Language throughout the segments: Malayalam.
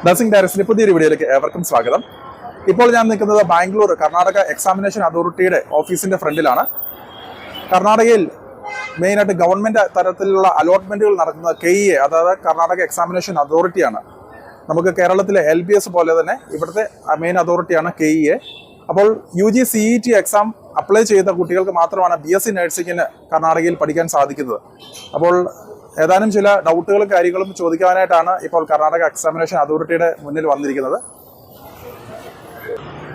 നഴ്സിംഗ് ഡയറക്ടറിന്റെ പുതിയൊരു വീഡിയോയിലേക്ക് ഏവർക്കും സ്വാഗതം. ഇപ്പോൾ ഞാൻ നിൽക്കുന്നത് ബാംഗ്ലൂർ കർണാടക എക്സാമിനേഷൻ അതോറിറ്റിയുടെ ഓഫീസിന്റെ ഫ്രണ്ടിലാണ്. കർണാടകയിൽ മെയിനായിട്ട് ഗവൺമെന്റ് തരത്തിലുള്ള അലോട്ട്മെന്റുകൾ നടക്കുന്ന KEA, അതായത് കർണാടക എക്സാമിനേഷൻ അതോറിറ്റിയാണ്. നമുക്ക് കേരളത്തിലെ LBS പോലെ തന്നെ ഇവിടുത്തെ മെയിൻ അതോറിറ്റിയാണ് KEA. അപ്പോൾ UG CET എക്സാം അപ്ലൈ ചെയ്ത കുട്ടികൾക്ക് മാത്രമാണ് BSc നഴ്സിംഗിന് കർണാടകയിൽ പഠിക്കാൻ സാധിക്കുന്നത്. അപ്പോൾ ഏതാനും ചില ഡൗട്ടുകളും കാര്യങ്ങളും ചോദിക്കാനായിട്ടാണ് ഇപ്പോൾ കർണാടക എക്സാമിനേഷൻ അതോറിറ്റിയുടെ മുന്നിൽ വന്നിരിക്കുന്നത്.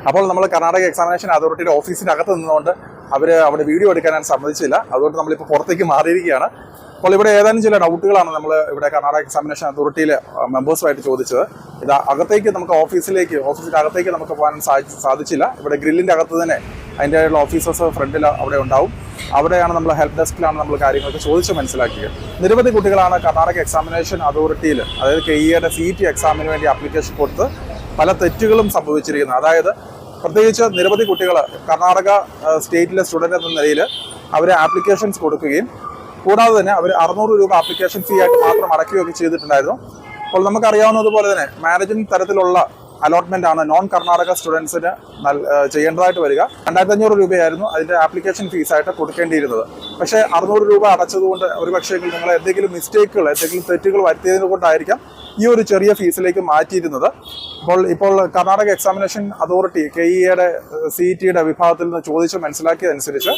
അപ്പോൾ നമ്മൾ കർണാടക എക്സാമിനേഷൻ അതോറിറ്റിയുടെ ഓഫീസിൻ്റെ അകത്ത് നിന്നുകൊണ്ട് അവിടെ വീഡിയോ എടുക്കാനായിട്ട് സമ്മതിച്ചില്ല. അതുകൊണ്ട് നമ്മളിപ്പോൾ പുറത്തേക്ക് മാറിയിരിക്കുകയാണ്. അപ്പോൾ ഇവിടെ ഏതാനും ചില ഡൗട്ടുകളാണ് നമ്മൾ ഇവിടെ കർണാടക എക്സാമിനേഷൻ അതോറിറ്റിയിലെ മെമ്പേഴ്സുമായിട്ട് ചോദിച്ചത്. ഇത് അകത്തേക്ക് നമുക്ക് ഓഫീസിൻ്റെ അകത്തേക്ക് നമുക്ക് പോകാൻ സാധിച്ചില്ല. ഇവിടെ ഗ്രില്ലിൻ്റെ അകത്ത് തന്നെ അതിൻ്റെ ഓഫീസേഴ്സ് ഫ്രണ്ടിൽ അവിടെ ഉണ്ടാവും. അവിടെയാണ് നമ്മൾ ഹെൽപ്പ് ഡെസ്കിലാണ് നമ്മൾ കാര്യങ്ങളൊക്കെ ചോദിച്ച് മനസ്സിലാക്കിയത്. നിരവധി കുട്ടികളാണ് കർണാടക എക്സാമിനേഷൻ അതോറിറ്റിയിൽ, അതായത് KEAയുടെ CET എക്സാമിന് വേണ്ടി ആപ്ലിക്കേഷൻ കൊടുത്ത് പല തെറ്റുകളും സംഭവിച്ചിരിക്കുന്നത്. അതായത് പ്രത്യേകിച്ച് നിരവധി കുട്ടികൾ കർണാടക സ്റ്റേറ്റിലെ സ്റ്റുഡൻ്റ് എന്ന നിലയിൽ അവർ ആപ്ലിക്കേഷൻസ് കൊടുക്കുകയും കൂടാതെ തന്നെ അവർ 600 രൂപ ആപ്ലിക്കേഷൻ ഫീ ആയിട്ട് മാത്രം അടയ്ക്കുകയൊക്കെ ചെയ്തിട്ടുണ്ടായിരുന്നു. അപ്പോൾ നമുക്കറിയാവുന്നതുപോലെ തന്നെ മാനേജ്മെന്റ് തരത്തിലുള്ള അലോട്ട്മെന്റ് ആണ് നോൺ കർണാടക സ്റ്റുഡൻസിന് ചെയ്യേണ്ടതായിട്ട് വരിക. 2500 രൂപയായിരുന്നു അതിന്റെ ആപ്ലിക്കേഷൻ ഫീസായിട്ട് കൊടുക്കേണ്ടിയിരുന്നത്. പക്ഷേ 600 രൂപ അടച്ചതുകൊണ്ട് ഒരുപക്ഷേ നിങ്ങൾ എന്തെങ്കിലും തെറ്റുകൾ വരുത്തിയതിനെ കൊണ്ടായിരിക്കാം ഈ ഒരു ചെറിയ ഫീസിലേക്ക് മാറ്റിയിരുന്നത്. ഇപ്പോൾ കർണാടക എക്സാമിനേഷൻ അതോറിറ്റി KEAയുടെ CETയുടെ വിഭാഗത്തിൽ നിന്ന് ചോദിച്ച് മനസ്സിലാക്കിയതനുസരിച്ച്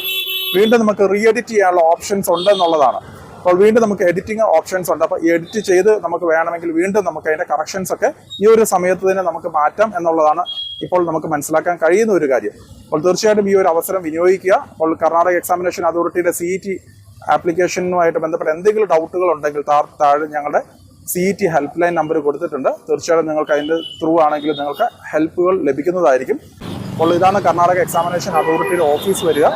വീണ്ടും നമുക്ക് എഡിറ്റ് ചെയ്യാനുള്ള ഓപ്ഷൻസ് ഉണ്ടെന്നുള്ളതാണ്. അപ്പോൾ വീണ്ടും നമുക്ക് എഡിറ്റിംഗ് ഓപ്ഷൻസ് ഉണ്ട്. അപ്പോൾ എഡിറ്റ് ചെയ്ത് നമുക്ക് വേണമെങ്കിൽ വീണ്ടും നമുക്ക് അതിൻ്റെ കറക്ഷൻസ് ഒക്കെ ഈ ഒരു സമയത്ത് തന്നെ നമുക്ക് മാറ്റാം എന്നുള്ളതാണ് ഇപ്പോൾ നമുക്ക് മനസ്സിലാക്കാൻ കഴിയുന്ന ഒരു കാര്യം. അപ്പോൾ തീർച്ചയായിട്ടും ഈ ഒരു അവസരം വിനിയോഗിക്കുക. അപ്പോൾ കർണാടക എക്സാമിനേഷൻ അതോറിറ്റിയുടെ CET ആപ്ലിക്കേഷനുമായിട്ട് ബന്ധപ്പെട്ട എന്തെങ്കിലും ഡൗട്ടുകൾ ഉണ്ടെങ്കിൽ താഴെ ഞങ്ങളുടെ CET ഹെൽപ്പ് ലൈൻ നമ്പർ കൊടുത്തിട്ടുണ്ട്. തീർച്ചയായിട്ടും നിങ്ങൾക്ക് അതിൻ്റെ ത്രൂ ആണെങ്കിൽ നിങ്ങൾക്ക് ഹെൽപ്പുകൾ ലഭിക്കുന്നതായിരിക്കും. അപ്പോൾ ഇതാണ് കർണാടക എക്സാമിനേഷൻ അതോറിറ്റിയുടെ ഓഫീസ് വരിക.